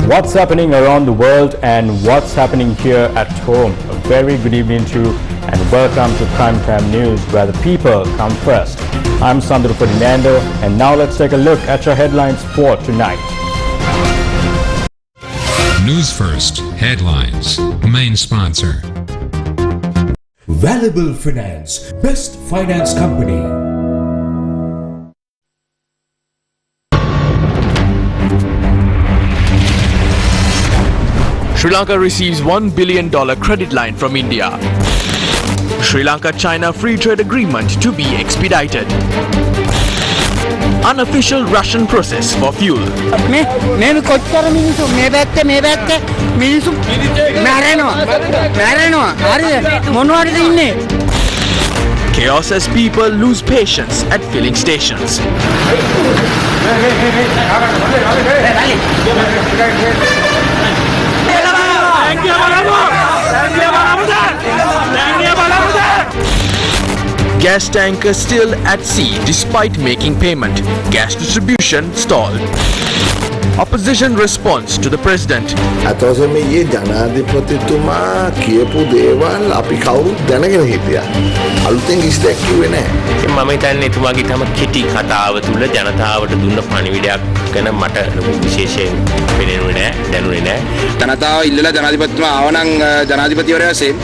What's happening around the world and what's happening here at home. A very good evening to you and welcome to Primetime News, where the people come first. I'm Sandro Ferdinando, and now let's take a look at your headlines for tonight. Newsfirst headlines. Main sponsor. Valuable Finance, best finance company. Sri Lanka receives $1 billion credit line from India. Sri Lanka-China free trade agreement to be expedited. Unofficial Russian process for fuel. Chaos as people lose patience at filling stations. Gas tanker still at sea despite making payment. Gas distribution stalled. Opposition response to the president. අතෝසමේ ජනාධිපතිතුමා කියපු දේවල් අපි කවුරුත් දැනගෙන හිටියා. අලුතෙන් ඉස්තැක් කිව්වේ නැහැ. මම හිතන්නේ එතුමාගේ තම කෙටි කතාව තුල ජනතාවට දුන්න පණිවිඩයක් ගැන මට විශේෂයෙන් පෙනෙන්නේ නැහැ, දැනුනේ නැහැ. ජනතාව ඉල්ලලා ජනාධිපතිතුමා ආවනම් ජනාධිපතිවරයා වශයෙන්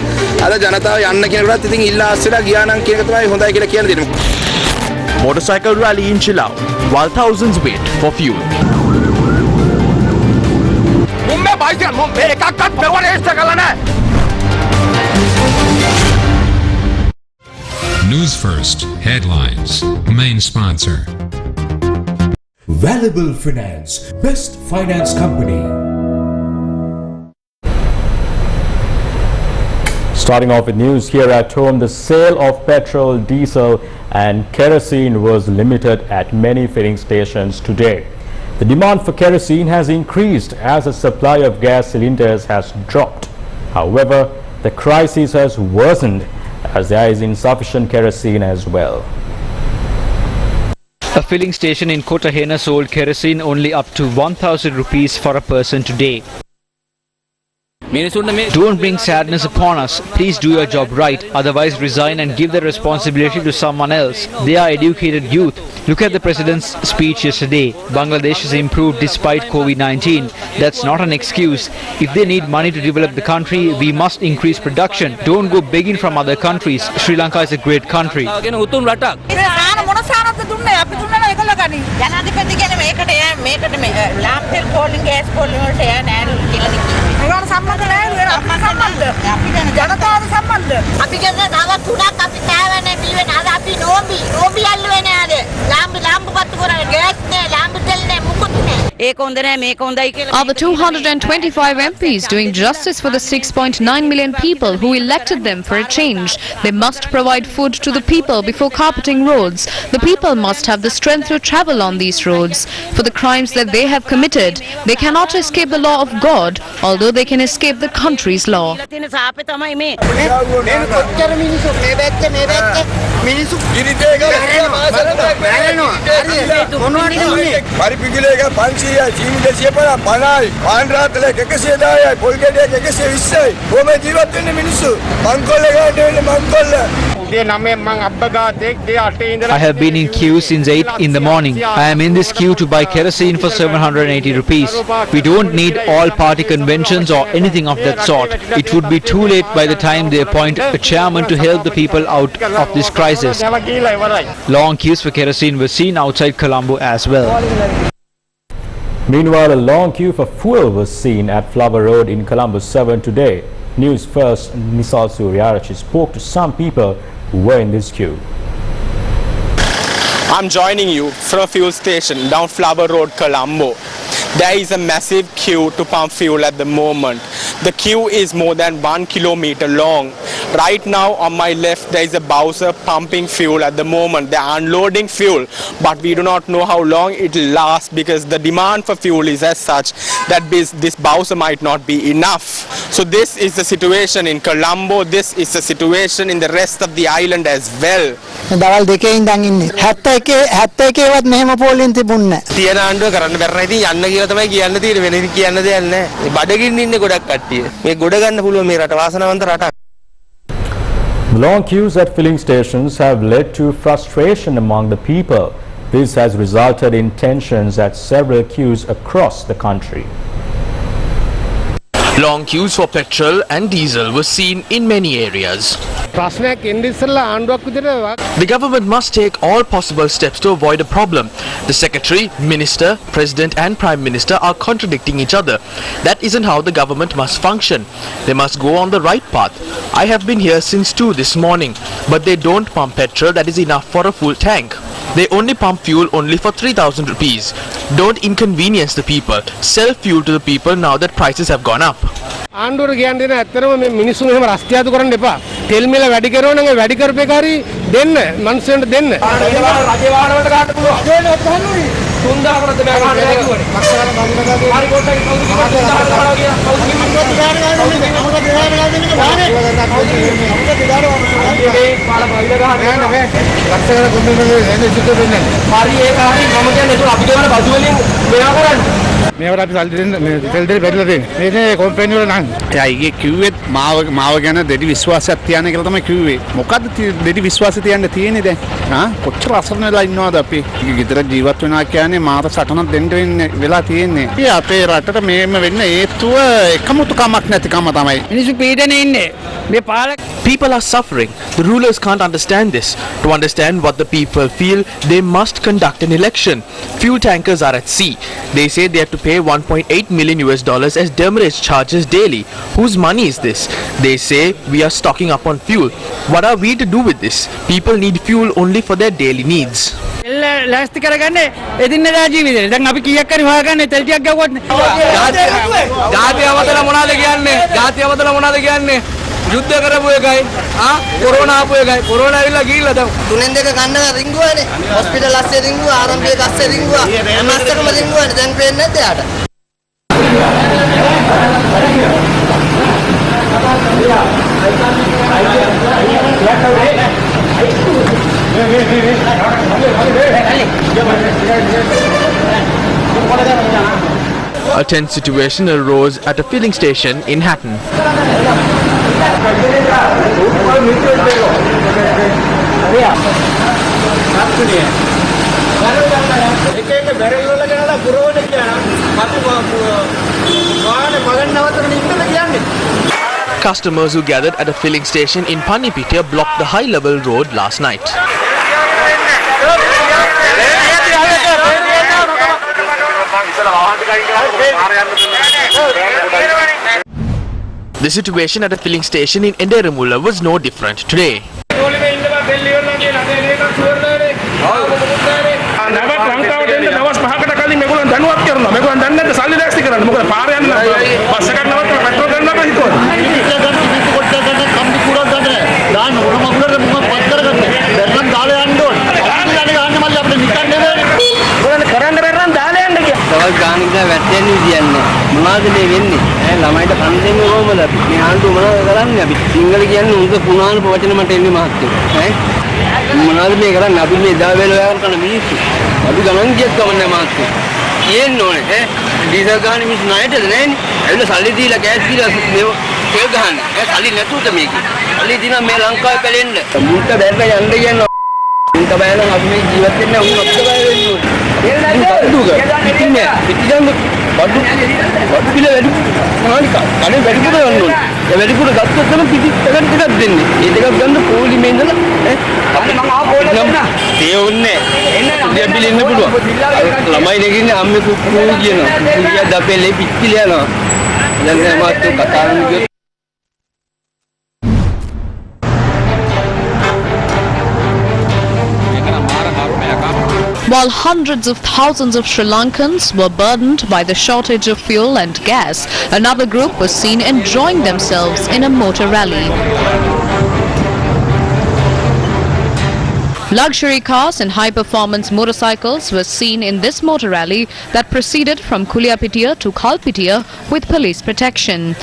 අද ජනතාව යන්න කියනකොටත් ඉතින් ඉල්ලා ආස්සලා ගියා නම් කියන එක තමයි හොඳයි කියලා කියන දේ. Motorcycle rally in Chilao while thousands wait for fuel. Newsfirst headlines. Main sponsor. Valuable Finance, best finance company. Starting off with news here at home, the sale of petrol, diesel and kerosene was limited at many filling stations today. The demand for kerosene has increased as the supply of gas cylinders has dropped. However, the crisis has worsened as there is insufficient kerosene as well. A filling station in Kotahena sold kerosene only up to 1,000 rupees for a person today. Don't bring sadness upon us. Please do your job right. Otherwise resign and give the responsibility to someone else. They are educated youth. Look at the president's speech yesterday. Bangladesh has improved despite COVID-19. That's not an excuse. If they need money to develop the country, we must increase production. Don't go begging from other countries. Sri Lanka is a great country. Are the 225 MPs doing justice for the 6.9 million people who elected them for a change? They must provide food to the people before carpeting roads. The people must have the strength to travel on these roads. For the crimes that they have committed, they cannot escape the law of God, although they can escape the country's law. I have been in queue since 8 in the morning. I am in this queue to buy kerosene for 780 rupees. We don't need all party conventions or anything of that sort. It would be too late by the time they appoint a chairman to help the people out of this crisis. Long queues for kerosene were seen outside Colombo as well. Meanwhile, a long queue for fuel was seen at Flower Road in Colombo 7 today. News First Nisal Suryarachi spoke to some people who were in this queue. I'm joining you from a fuel station down Flower Road, Colombo. There is a massive queue to pump fuel at the moment. The queue is more than 1 kilometer long. Right now on my left there is a Bowser pumping fuel at the moment. They are unloading fuel, but we do not know how long it will last because the demand for fuel is as such that this Bowser might not be enough. So this is the situation in Colombo. This is the situation in the rest of the island as well. දවල් 2 ඉඳන් ඉන්නේ 71වත් මෙහෙම පොලින් තිබුණේ නැහැ. තියෙන ආණ්ඩුව කරන්න බැරි ඉතින් යන්න කියලා තමයි කියන්න තියෙන්නේ. වෙන ඉතින් කියන්න දෙයක් නැහැ. බඩගින්න ඉන්නේ ගොඩක් කට්ටිය. මේ ගොඩ ගන්න පුළුවන් මේ රට වාසනාවන්ත රටක්. Long queues at filling stations have led to frustration among the people. This has resulted in tensions at several queues across the country. Long queues for petrol and diesel were seen in many areas. The government must take all possible steps to avoid a problem. The Secretary, Minister, President and Prime Minister are contradicting each other. That isn't how the government must function. They must go on the right path. I have been here since 2 this morning, but they don't pump petrol that is enough for a full tank. They only pump fuel only for 3,000 rupees. Don't inconvenience the people. Sell fuel to the people now that prices have gone up. ආණ්ඩුවර කියන්නේ ඇත්තටම මේ මිනිස්සුන් එහෙම රස්තියාදු කරන්න එපා. තෙල් මිල වැඩි කරනවා නම් ඒ වැඩි කරපේකාරී දෙන්න මිනිස්සුන්ට දෙන්න. රජේ වාහන වලට ගන්න පුළුවන්. අදේනේ ඔතහන්නේ 3000කට බෑ ගන්න කිව්වනේ. හරි කොටයි කවුද කිව්වද 3000කට බලලා කියලා. කවුද කිව්වද ගාන ගන්න ඕනේ. මොකද දෙහා වෙලා දෙන්නේ වානේ. මොකද දෙදාර මේ පාල බයිලා ගහන්න නෑ නෑ. ලක්ෂයකට කොම්බෙන්නේ එන්නේ සිද්ධ වෙන්නේ. හරි ඒක හරි මම කියන්නේ ඒක අපි ගෙවන බදු වලින් මෙයා කරන්නේ. මේවට අපි සල්ලි දෙන්න මේ තෙල් දෙන්න බැරිලා තියෙන්නේ. මේ කම්පැනි වල නම්. එයා ඊගේ කිව්වෙත් මාව ගැන දෙඩි විශ්වාසයක් තියන්න කියලා තමයි කිව්වේ. මොකද්ද දෙඩි විශ්වාසය තියන්න තියෙන්නේ දැන්? කොච්චර අසරණ වෙලා ඉන්නවද අපි? ගෙදර ජීවත් වෙනවා කියන්නේ මාත සටනක් දෙන්න වෙන්නේ වෙලා තියෙන්නේ. ඉතින් අපේ රටට මේම වෙන්න හේතුව එකමුතුකමක් නැතිකම තමයි. මිනිස්සු පීඩනේ ඉන්නේ. මේ පාලක People are suffering. The rulers can't understand this. To understand what the people feel, they must conduct an election. Fuel tankers are at sea. They say they have to pay $1.8 million as demurrage charges daily. Whose money is this? They say we are stocking up on fuel. What are we to do with this? People need fuel only for their daily needs. ලෑස්ති කරගන්නේ එදිනෙදා ජීවිතේ. දැන් අපි කීයක් හරි හොයාගන්නේ තෙල් ටිකක් ගවුවොත් නේ. ජාතිය අවතල මොනවද කියන්නේ? ජාතිය අවතල මොනවද කියන්නේ? යුද්ධ කරපු එකයි කොරෝනා ආපු එකයි කොරෝනා ඇවිල්ලා ගිහිල්ලා දැන් 3 2 ගන්න රින්ගුවානේ හොස්පිටල් අස්සේ රින්ගුවා ආරම්භයේ අස්සේ රින්ගුවා මාස්ටර්කම රින්ගුවානේ දැන් පේන්නේ නැද්ද යාට A tense situation arose at a filling station in Hatton. Customers who gathered at a filling station in Panipitya blocked the high-level road last night. The situation at a filling station in Enderamula was no different today. දවල් ගානක් ගා වැටෙන්නේ කියන්නේ මොනවද මේ වෙන්නේ ළමයිට කන් දෙන්නේ කොහමද අපි මේ ආණ්ඩුව මොනවද කරන්නේ අපි සිංහල කියන්නේ උන්ගේ පුණාන වචන මට එන්නේ මහත්තයෝ මොනවද මේ කරන්නේ අපි මේ දාවේල ව්‍යාපාර කරන මිනිස්සු අපි ගණන් කියක් ගමන්නේ මහත්තයෝ කියන්න ඕනේ ඩීසල් ගානේ මිනිස්සු ණයටද නැන්නේ ඇවිල්ලා සල්ලි දීලා ගෑස් දීලා මේ තෙල් ගහන්නේ සල්ලි නැතුවද මේක සල්ලි දිනා මේ ලංකාවේ පැලෙන්න මුන්ට බැලලා යන්න කියනවා මුන්ට බැලලා අපි මේ ජීවත් වෙන්නේ උන් අපිට බය වෙන්නේ ඉතින් පිටිගම් බඩු පිළ වැඩි මානික කනේ වැඩිපුර ගන්න ඕනේ. ඒ වැඩිපුර ගත්තොත් තමයි පිටි පැකට් ටිකක් දෙන්නේ. ඒ දෙකක් ගන්න පොලිමේ ඉඳලා අපි මම ආව පොල දෙන්න. ඒ ඕනේ. එන්න බිල් ඉන්න පුළුවන්. ළමයි නෙගින්නේ අම්මේ කුක්කෝ කියනවා. කුක්කිය දපෙලේ පිටිල යනවා. දැන් මාත් කතා කරන්නේ While hundreds of thousands of Sri Lankans were burdened by the shortage of fuel and gas, another group was seen enjoying themselves in a motor rally. Luxury cars and high-performance motorcycles were seen in this motor rally that proceeded from Kuliapitiya to Kalpitiya with police protection.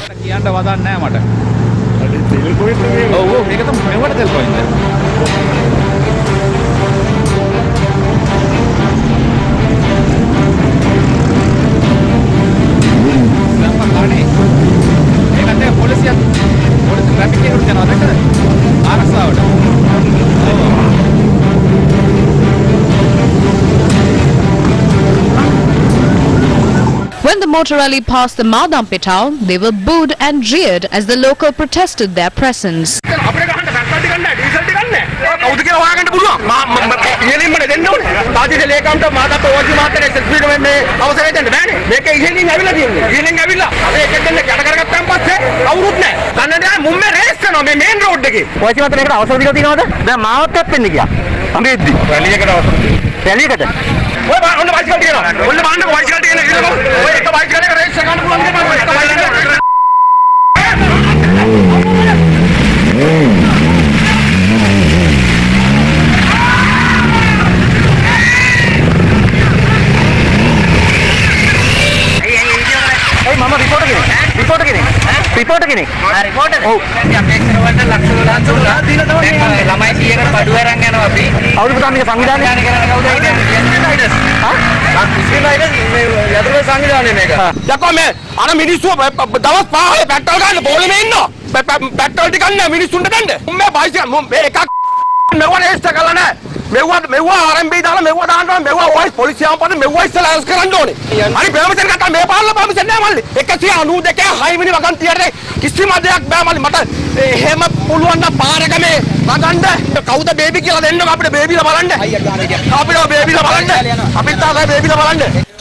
When the motor rally passed the Madampe town, they were booed and jeered as the local protested their presence.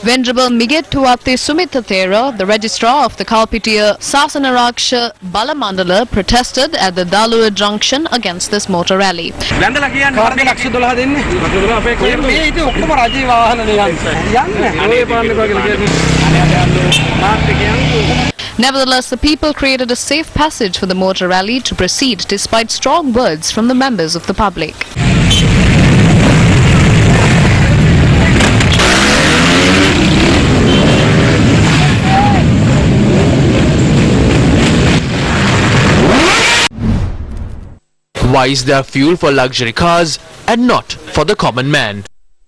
Venerable Migettuwate Sumithathera, the registrar of the Kalpitiya Sasanaraksha Balamandala, protested at the Dalua junction against this motor rally. Nevertheless, the people created a safe passage for the motor rally to proceed despite strong words from the members of the public. Why is there fuel for luxury cars and not for the common man?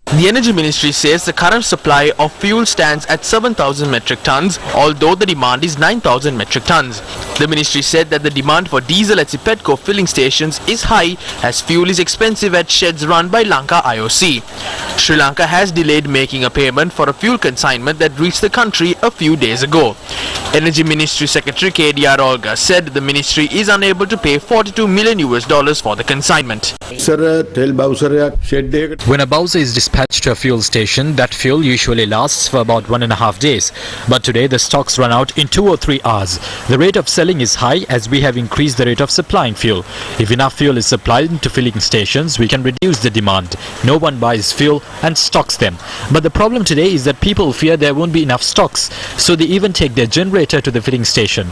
The Energy Ministry says the current supply of fuel stands at 7,000 metric tons, although the demand is 9,000 metric tons. The ministry said that the demand for diesel at Petco filling stations is high as fuel is expensive at sheds run by Lanka IOC. Sri Lanka has delayed making a payment for a fuel consignment that reached the country a few days ago. Energy Ministry Secretary KDR Olga said the ministry is unable to pay $42 million for the consignment. When a bowser is dispatched to a fuel station, that fuel usually lasts for about 1.5 days. But today the stocks run out in 2 or 3 hours. The rate of selling is high as we have increased the rate of supplying fuel. If enough fuel is supplied to filling stations, we can reduce the demand. No one buys fuel and stocks them. But the problem today is that people fear there won't be enough stocks, so they even take their generator to the filling station.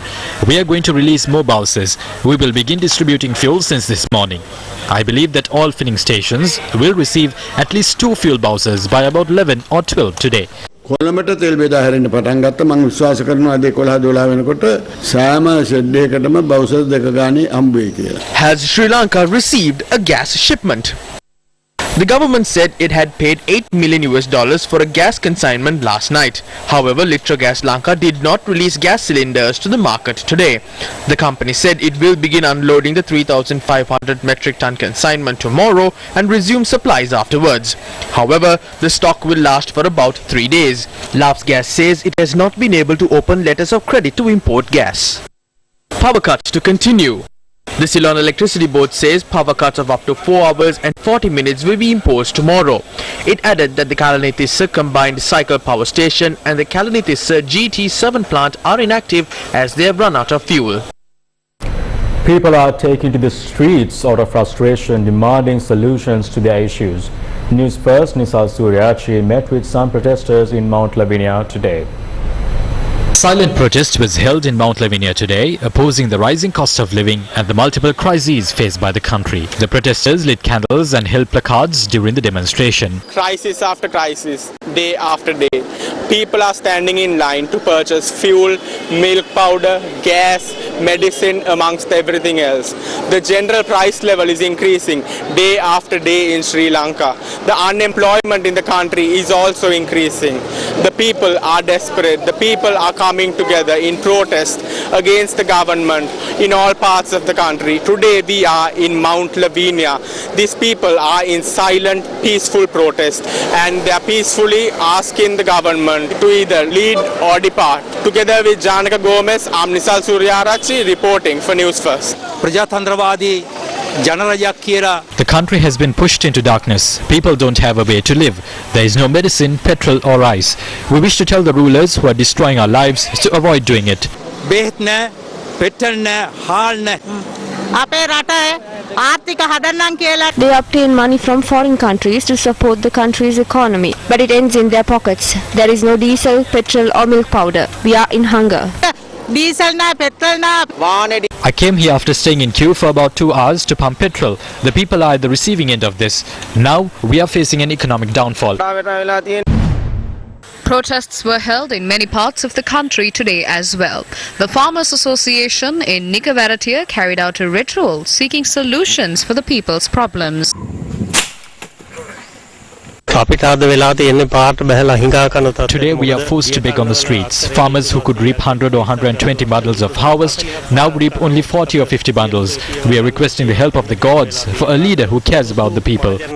We are going to release more bowsers. We will begin distributing fuel since this morning. I believe that all filling stations will receive at least 2 fuel bowsers by about 11 or 12 today. කොළඹට තෙල් බෙදා හැරෙන්න පටන් ගත්තා. මම විශ්වාස කරනවා අද 11-12 වෙනකොට සෑම ෂෙඩ් එකකටම බවුසර් දෙක ගානේ හම්බ වෙයි කියලා. Has Sri Lanka received a gas shipment? The government said it had paid $8 million for a gas consignment last night. However, Litrogas Lanka did not release gas cylinders to the market today. The company said it will begin unloading the 3,500 metric ton consignment tomorrow and resume supplies afterwards. However, the stock will last for about 3 days. Labs Gas says it has not been able to open letters of credit to import gas. Power cuts to continue. The Ceylon Electricity Board says power cuts of up to 4 hours and 40 minutes will be imposed tomorrow. It added that the Kalanitissa combined cycle power station and the Kalanitissa GT7 plant are inactive as they have run out of fuel. People are taking to the streets out of frustration, demanding solutions to their issues. Newsfirst Nisa Suryachi met with some protesters in Mount Lavinia today. Silent protest was held in Mount Lavinia today, opposing the rising cost of living and the multiple crises faced by the country. The protesters lit candles and held placards during the demonstration. Crisis after crisis, day after day. People are standing in line to purchase fuel, milk powder, gas, medicine amongst everything else. The general price level is increasing day after day in Sri Lanka. The unemployment in the country is also increasing. The people are desperate. The people are coming together in protest against the government in all parts of the country. Today we are in Mount Lavinia. These people are in silent, peaceful protest, and they are peacefully asking the government to either lead or depart. Together with Janaka Gomez, I'm Nisal Suryarachi reporting for News First. The country has been pushed into darkness. People don't have a way to live. There is no medicine, petrol or ice. We wish to tell the rulers who are destroying our lives to avoid doing it. They obtain money from foreign countries to support the country's economy, but it ends in their pockets. There is no diesel, petrol or milk powder. We are in hunger. I came here after staying in queue for about 2 hours to pump petrol. The people are at the receiving end of this. Now we are facing an economic downfall. Protests were held in many parts of the country today as well. The Farmers Association in Nikavaratia carried out a ritual seeking solutions for the people's problems. Today we are forced to beg on the streets. Farmers who could reap 100 or 120 bundles of harvest now reap only 40 or 50 bundles. We are requesting the help of the gods for a leader who cares about the people. The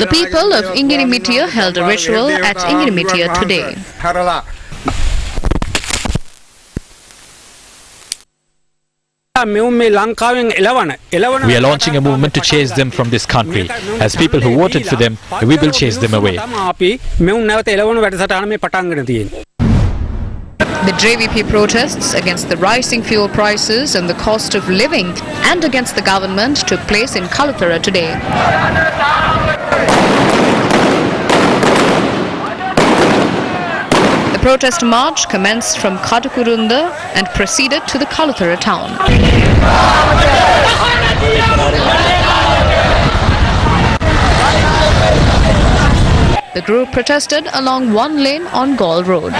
people of Ingirimitia held a ritual at Ingirimitia today. We are launching a movement to chase them from this country. As people who voted for them, we will chase them away. The JVP protests against the rising fuel prices and the cost of living and against the government took place in Kalutara today. The protest march commenced from Kadakurunda and proceeded to the Kalutara town. The group protested along one lane on Gaul Road.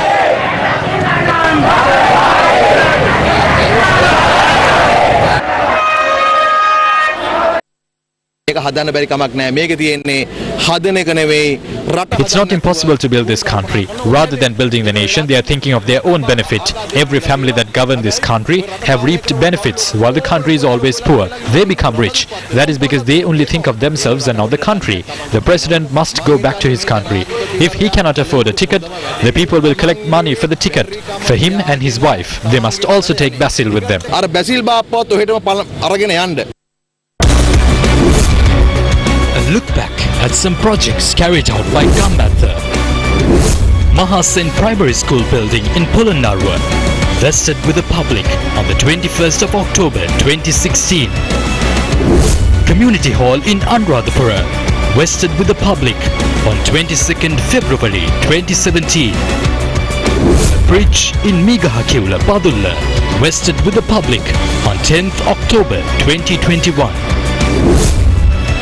It's not impossible to build this country. Rather than building the nation, they are thinking of their own benefit. Every family that governed this country have reaped benefits while the country is always poor. They become rich. That is because they only think of themselves and not the country. The president must go back to his country. If he cannot afford a ticket, the people will collect money for the ticket. For him and his wife, they must also take Basil with them. A look back at some projects carried out by Gambatha. Mahasen Primary School building in Polonnaruwa vested with the public on the 21st of October 2016. Community Hall in Anuradhapura vested with the public on 22nd February 2017. A bridge in Megahakula, Badulla vested with the public on 10th October 2021.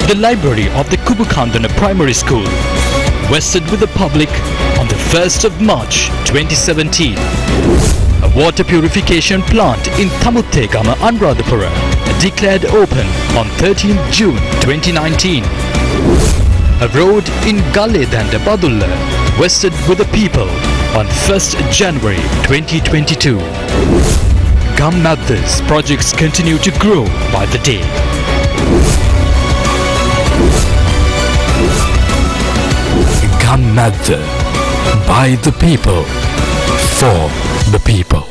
The library of the Kubukandana Primary School vested with the public on the 1st of March 2017. A water purification plant in Thamuttegama, Anuradhapura declared open on 13th June 2019. A road in Galedanda, Badulla vested with the people on 1st January 2022. Gammatha's projects continue to grow by the day. Gammatha, by the people, for the people.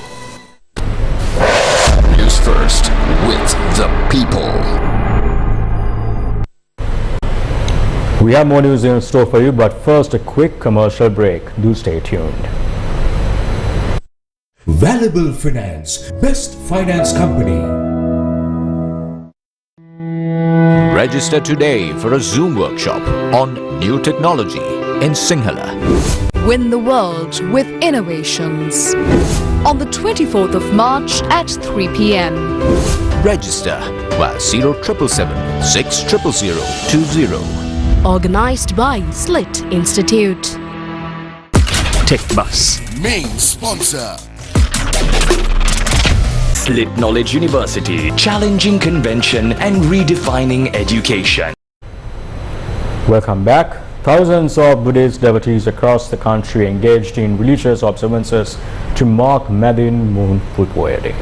News First, with the people. We have more news in store for you, but first a quick commercial break. Do stay tuned. Valuable Finance, best finance company. Register today for a Zoom workshop on new technology in Sinhala. Win the world with innovations. On the 24th of March at 3 p.m. Register via 0777 6000020. Organized by Slit Institute. Tech Bus. Main sponsor. Slit Knowledge University, challenging convention and redefining education. Welcome back. Thousands of Buddhist devotees across the country engaged in religious observances to mark Madin Moon Putpoya Day.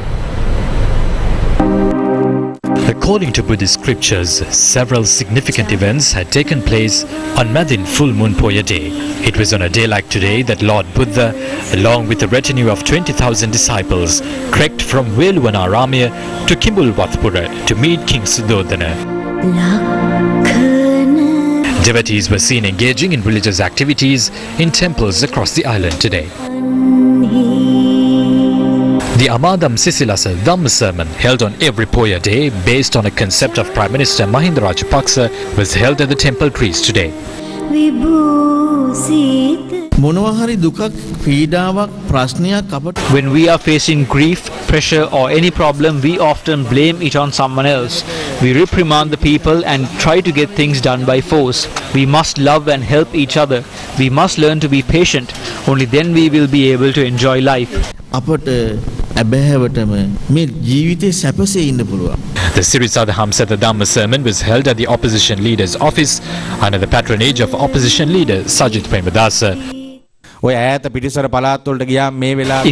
According to Buddhist scriptures, several significant events had taken place on Madin Full Moon Poya Day. It was on a day like today that Lord Buddha, along with a retinue of 20,000 disciples, trekked from Veluvanaramiya to Kimbulwathpura to meet King Suddhodana. Devotees were seen engaging in religious activities in temples across the island today. The Amadam Sisilasa Dhamma sermon, held on every Poya day based on a concept of Prime Minister Mahinda Rajapaksa, was held at the temple trees today. When we are facing grief, pressure or any problem, we often blame it on someone else. We reprimand the people and try to get things done by force. We must love and help each other. We must learn to be patient. Only then we will be able to enjoy life. The Sirisada Hamsatha Dhamma sermon was held at the opposition leader's office under the patronage of opposition leader Sajith Premadasa. If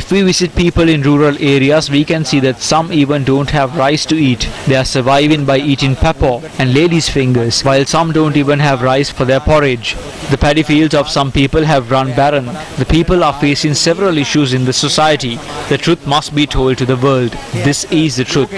we visit people in rural areas, we can see that some even don't have rice to eat. They are surviving by eating papaw and ladies' fingers, while some don't even have rice for their porridge. The paddy fields of some people have run barren. The people are facing several issues in the society. The truth must be told to the world. This is the truth.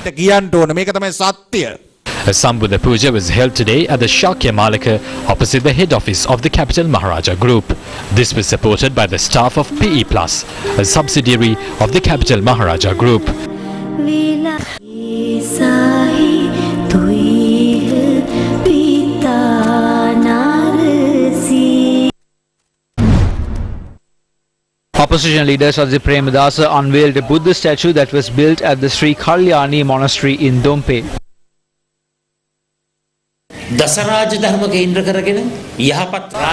A Sambuddha Puja was held today at the Shakya Malika opposite the head office of the Capital Maharaja Group. This was supported by the staff of PE Plus, a subsidiary of the Capital Maharaja Group. Opposition leader Sajith Premadasa unveiled a Buddha statue that was built at the Sri Kalyani Monastery in Dompe.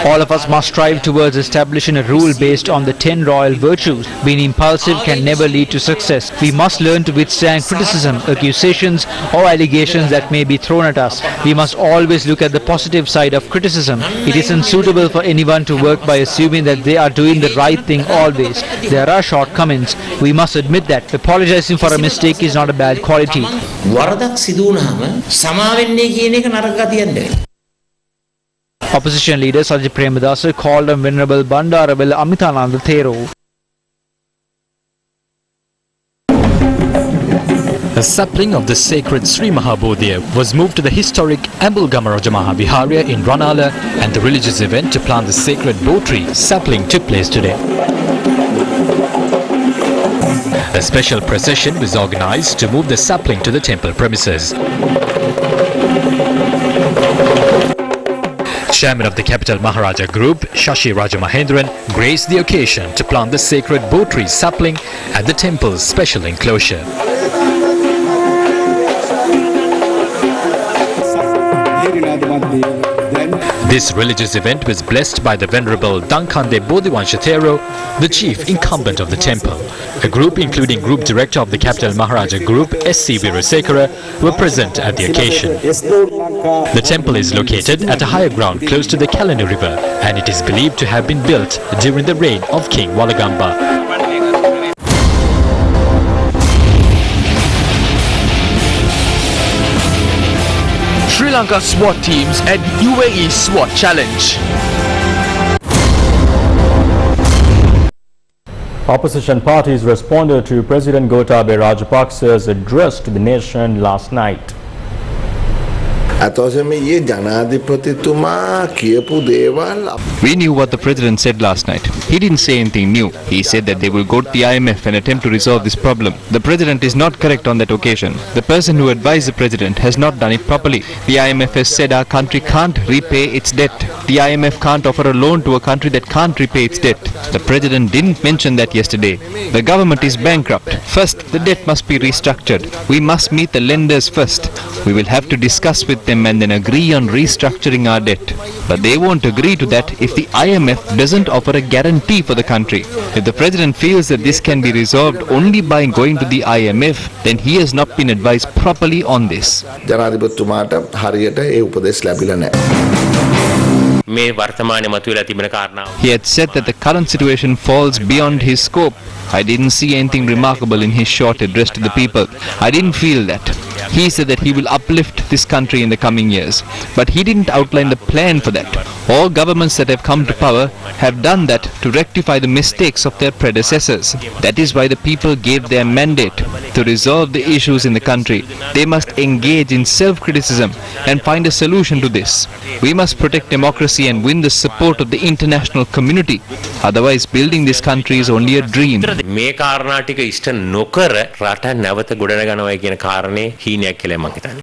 All of us must strive towards establishing a rule based on the 10 royal virtues. Being impulsive can never lead to success. We must learn to withstand criticism, accusations or allegations that may be thrown at us. We must always look at the positive side of criticism. It isn't suitable for anyone to work by assuming that they are doing the right thing always. There are shortcomings. We must admit that. Apologizing for a mistake is not a bad quality. Opposition leader Sajith Premadasa called on Venerable Bandaravela Amitananda Thero. A sapling of the sacred Sri Mahabodhiya was moved to the historic Ambulgamaraja Mahaviharya in Ranala, and the religious event to plant the sacred Bo tree sapling took place today. A special procession was organized to move the sapling to the temple premises. Chairman of the Capital Maharaja Group, Shashi Rajamahendran, graced the occasion to plant the sacred Bo tree sapling at the temple's special enclosure. This religious event was blessed by the Venerable Dankande Bodhivansha Thero, the chief incumbent of the temple. A group including Group Director of the Capital Maharaja Group, S.C. Virasekara, were present at the occasion. The temple is located at a higher ground close to the Kalani River, and it is believed to have been built during the reign of King Walagamba. Sri Lanka SWAT teams at UAE SWAT Challenge. Opposition parties responded to President Gotabaya Rajapaksa's address to the nation last night. We knew what the president said last night. He didn't say anything new. He said that they will go to the IMF and attempt to resolve this problem. The president is not correct on that occasion. The person who advised the president has not done it properly. The IMF has said our country can't repay its debt. The IMF can't offer a loan to a country that can't repay its debt. The president didn't mention that yesterday. The government is bankrupt. First, the debt must be restructured. We must meet the lenders first. We will have to discuss with them and then agree on restructuring our debt. But they won't agree to that if the IMF doesn't offer a guarantee for the country. If the president feels that this can be resolved only by going to the IMF, then he has not been advised properly on this. ජනාධිපතිතුමාට හරියට ඒ උපදෙස් ලැබිලා නැහැ. මේ වර්තමානයේ මතුවලා තිබෙන කාරණාව. He had said that the current situation falls beyond his scope. I didn't see anything remarkable in his short address to the people. I didn't feel that. He said that he will uplift this country in the coming years, but he didn't outline the plan for that. All governments that have come to power have done that to rectify the mistakes of their predecessors. That is why the people gave their mandate to resolve the issues in the country. They must engage in self-criticism and find a solution to this. We must protect democracy and win the support of the international community. Otherwise, building this country is only a dream. මේ කාරණා ටික ඉෂ්ට නොකර රට නැවත ගොඩනගනවා කියන කාරණේ හීනයක් කියලා මම හිතන්නේ.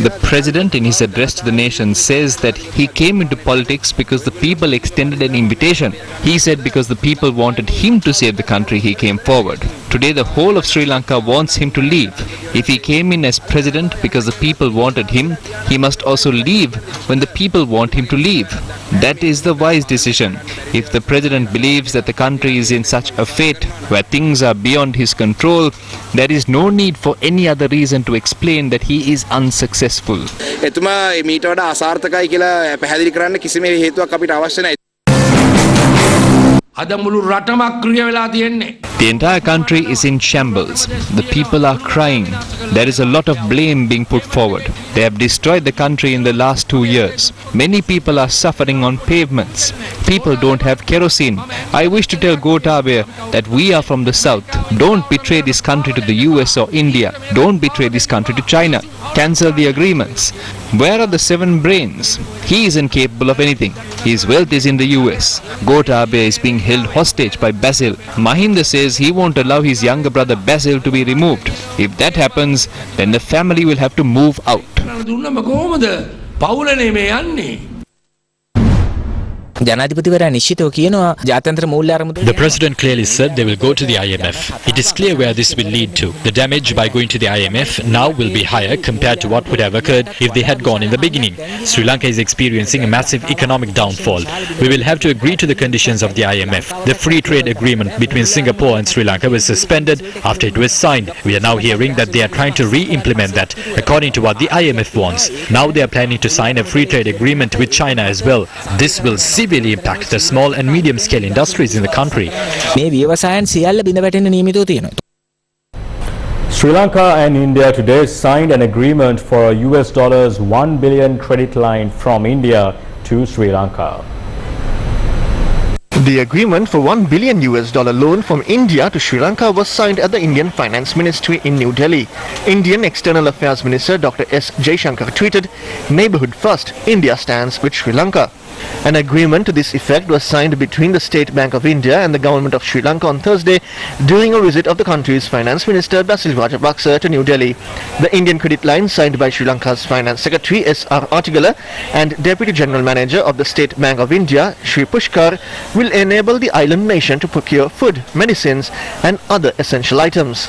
The president in his address to the nation says that he came into politics because the people extended an invitation. He said because the people wanted him to save the country, he came forward. Today the whole of Sri Lanka wants him to leave. If he came in as president because the people wanted him, he must also leave when the people want him to leave. That is the wise decision. If the president believes that the country is in such a fate where things are beyond his control, there is no need for any other reason to explain that he is unsuccessful. එතුමා මීට වඩා අසාර්ථකයි කියලා පැහැදිලි කරන්න කිසිම හේතුවක් අපිට අවශ්‍ය නැහැ. අද මුළු රටම අක්‍රිය වෙලා තියෙන්නේ. The entire country is in shambles. The people are crying. There is a lot of blame being put forward. They have destroyed the country in the last 2 years. Many people are suffering on pavements. People don't have kerosene. I wish to tell Gotabaya that we are from the south. Don't betray this country to the US or India. Don't betray this country to China. Cancel the agreements. Where are the 7 brains? He is incapable of anything. His wealth is in the US. Gotabaya is being held hostage by Basil. Mahinda says he won't allow his younger brother Basil to be removed. If that happens, then the family will have to move out. The president clearly said they will go to the IMF. It is clear where this will lead to. The damage by going to the IMF now will be higher compared to what would have occurred if they had gone in the beginning. Sri Lanka is experiencing a massive economic downfall. We will have to agree to the conditions of the IMF. The free trade agreement between Singapore and Sri Lanka was suspended after it was signed. We are now hearing that they are trying to re-implement that according to what the IMF wants. Now they are planning to sign a free trade agreement with China as well. This will severely impact the small and medium scale industries in the country. Sri Lanka and India today signed an agreement for a $1 billion credit line from India to Sri Lanka. The agreement for $1 billion loan from India to Sri Lanka was signed at the Indian Finance Ministry in New Delhi. Indian External Affairs Minister Dr. S. Jaishankar tweeted, "Neighbourhood first, India stands with Sri Lanka." An agreement to this effect was signed between the State Bank of India and the Government of Sri Lanka on Thursday during a visit of the country's Finance Minister Basil Rajapaksa to New Delhi. The Indian credit line signed by Sri Lanka's Finance Secretary S.R. Artigala and Deputy General Manager of the State Bank of India Shri Pushkar will enable the island nation to procure food, medicines and other essential items.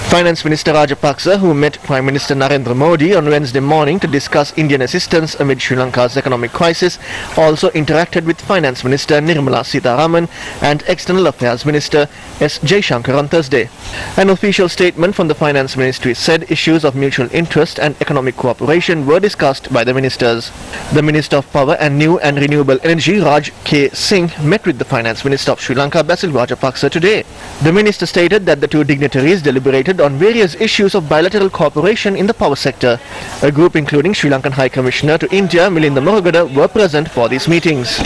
Finance Minister Rajapaksa, who met Prime Minister Narendra Modi on Wednesday morning to discuss Indian assistance amid Sri Lanka's economic crisis, also interacted with Finance Minister Nirmala Sitharaman and External Affairs Minister S. Jaishankar on Thursday. An official statement from the Finance Ministry said issues of mutual interest and economic cooperation were discussed by the ministers. The Minister of Power and New and Renewable Energy, Raj K. Singh, met with the Finance Minister of Sri Lanka, Basil Rajapaksa, today. The minister stated that the two dignitaries deliberated on various issues of bilateral cooperation in the power sector. A group including Sri Lankan High Commissioner to India, Milinda Moragada, were present for these meetings.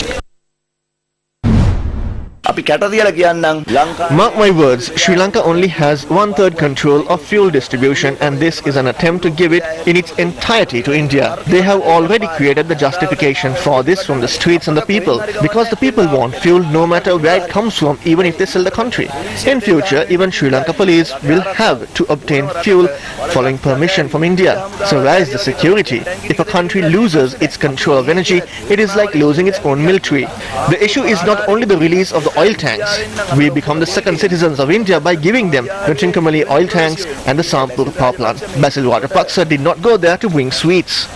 Mark my words, Sri Lanka only has 1/3 control of fuel distribution, and this is an attempt to give it in its entirety to India. They have already created the justification for this from the streets and the people, because the people want fuel no matter where it comes from, even if they sell the country. In future, even Sri Lanka police will have to obtain fuel following permission from India. So where is the security? If a country loses its control of energy, it is like losing its own military. The issue is not only the release of the oil tanks. We become the second citizens of India by giving them the Trincomalee oil tanks and the Sampur power plant. Basil Rajapaksa did not go there to bring sweets.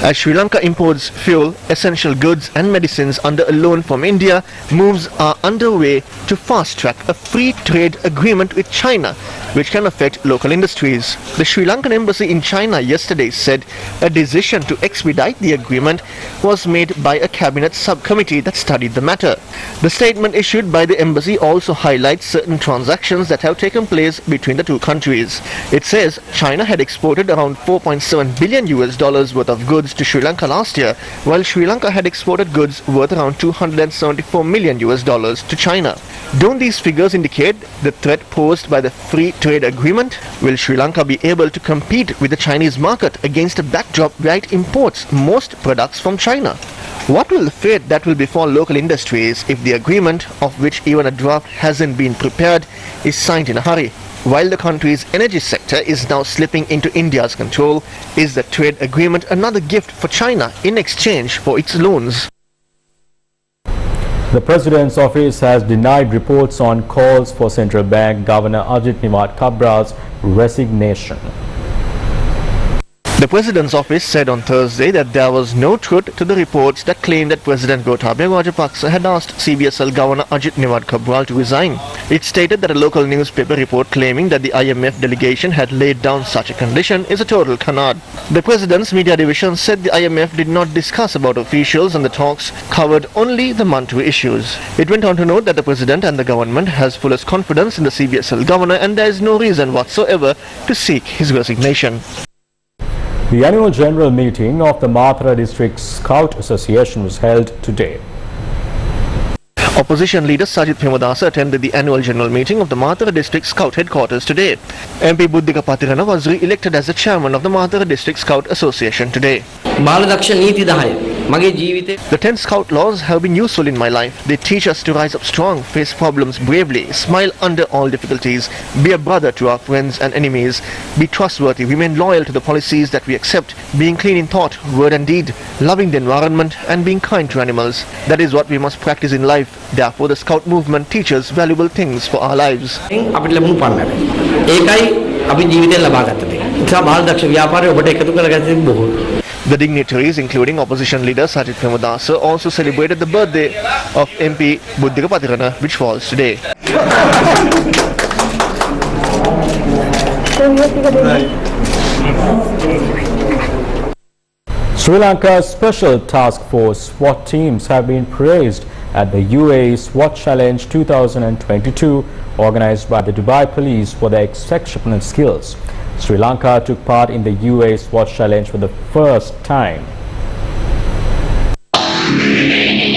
As Sri Lanka imports fuel, essential goods and medicines under a loan from India, moves are underway to fast-track a free trade agreement with China, which can affect local industries. The Sri Lankan embassy in China yesterday said a decision to expedite the agreement was made by a cabinet subcommittee that studied the matter. The statement issued by the embassy also highlights certain transactions that have taken place between the two countries. It says China had exported around $4.7 billion worth of goods to Sri Lanka last year, while Sri Lanka had exported goods worth around $274 million to China. Don't these figures indicate the threat posed by the free trade agreement? Will Sri Lanka be able to compete with the Chinese market against a backdrop where it imports most products from China? What will the fate that will befall local industries if the agreement, of which even a draft hasn't been prepared, is signed in a hurry? While the country's energy sector is now slipping into India's control, is the trade agreement another gift for China in exchange for its loans? The President's office has denied reports on calls for Central Bank Governor Ajit Cabral's resignation. The President's office said on Thursday that there was no truth to the reports that claimed that President Gotabaya Rajapaksa had asked CBSL Governor Ajit Cabral to resign. It stated that a local newspaper report claiming that the IMF delegation had laid down such a condition is a total canard. The President's media division said the IMF did not discuss about officials and the talks covered only the monetary issues. It went on to note that the President and the government has fullest confidence in the CBSL Governor and there is no reason whatsoever to seek his resignation. The annual general meeting of the Mathura District Scout Association was held today. Opposition leader Sajith Premadasa attended the annual general meeting of the Mathura District Scout headquarters today. MP Buddhika Patirana was re-elected as the chairman of the Mathura District Scout Association today. The 10 Scout laws have been useful in my life. They teach us to rise up strong, face problems bravely, smile under all difficulties, be a brother to our friends and enemies, be trustworthy, remain loyal to the policies that we accept, being clean in thought, word and deed, loving the environment and being kind to animals. That is what we must practice in life. Therefore, the Scout movement teaches valuable things for our lives. The dignitaries, including opposition leader Sajith Premadasa, also celebrated the birthday of MP Buddhika Patirana, which falls today. Sri Lanka's Special Task Force SWAT teams have been praised at the UAE SWAT Challenge 2022 organized by the Dubai Police for their exceptional skills. Sri Lanka took part in the UAE SWAT Challenge for the first time.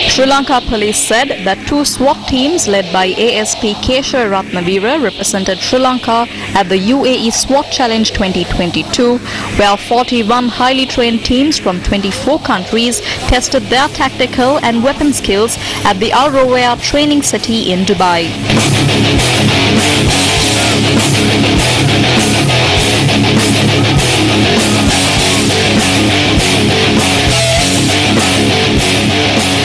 Sri Lanka police said that 2 SWAT teams led by ASP Kesha Ratnavira represented Sri Lanka at the UAE SWAT Challenge 2022, where 41 highly trained teams from 24 countries tested their tactical and weapon skills at the Al Rawaya training city in Dubai.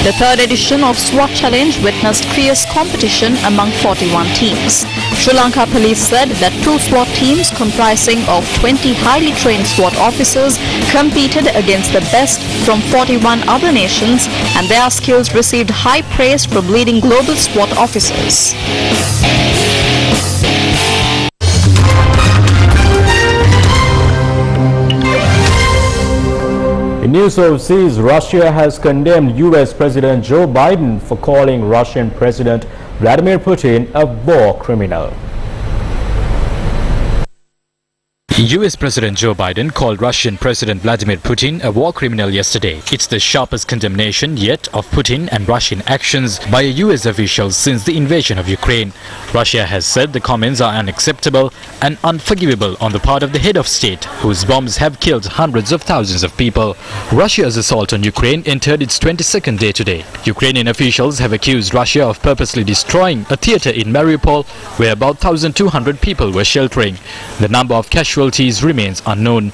The third edition of SWAT Challenge witnessed fierce competition among 41 teams. Sri Lanka police said that 2 SWAT teams comprising of 20 highly trained SWAT officers competed against the best from 41 other nations, and their skills received high praise from leading global SWAT officers. In news overseas, Russia has condemned US President Joe Biden for calling Russian President Vladimir Putin a war criminal. US President Joe Biden called Russian President Vladimir Putin a war criminal yesterday. It's the sharpest condemnation yet of Putin and Russian actions by a US official since the invasion of Ukraine. Russia has said the comments are unacceptable and unforgivable on the part of the head of state, whose bombs have killed hundreds of thousands of people. Russia's assault on Ukraine entered its 22nd day today. Ukrainian officials have accused Russia of purposely destroying a theater in Mariupol, where about 1,200 people were sheltering. The number of casualties remains unknown.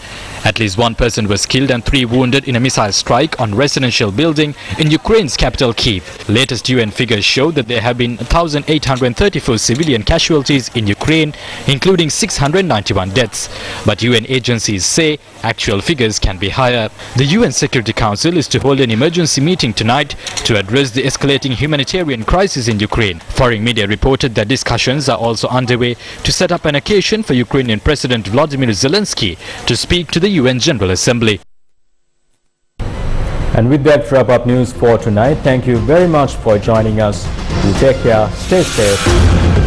At least one person was killed and 3 wounded in a missile strike on residential building in Ukraine's capital Kyiv. Latest UN figures show that there have been 1,834 civilian casualties in Ukraine, including 691 deaths. But UN agencies say actual figures can be higher. The UN Security Council is to hold an emergency meeting tonight to address the escalating humanitarian crisis in Ukraine. Foreign media reported that discussions are also underway to set up an occasion for Ukrainian President Volodymyr Zelensky to speak to the UN General Assembly. And with that, wrap up news for tonight. Thank you very much for joining us. You take care, stay safe.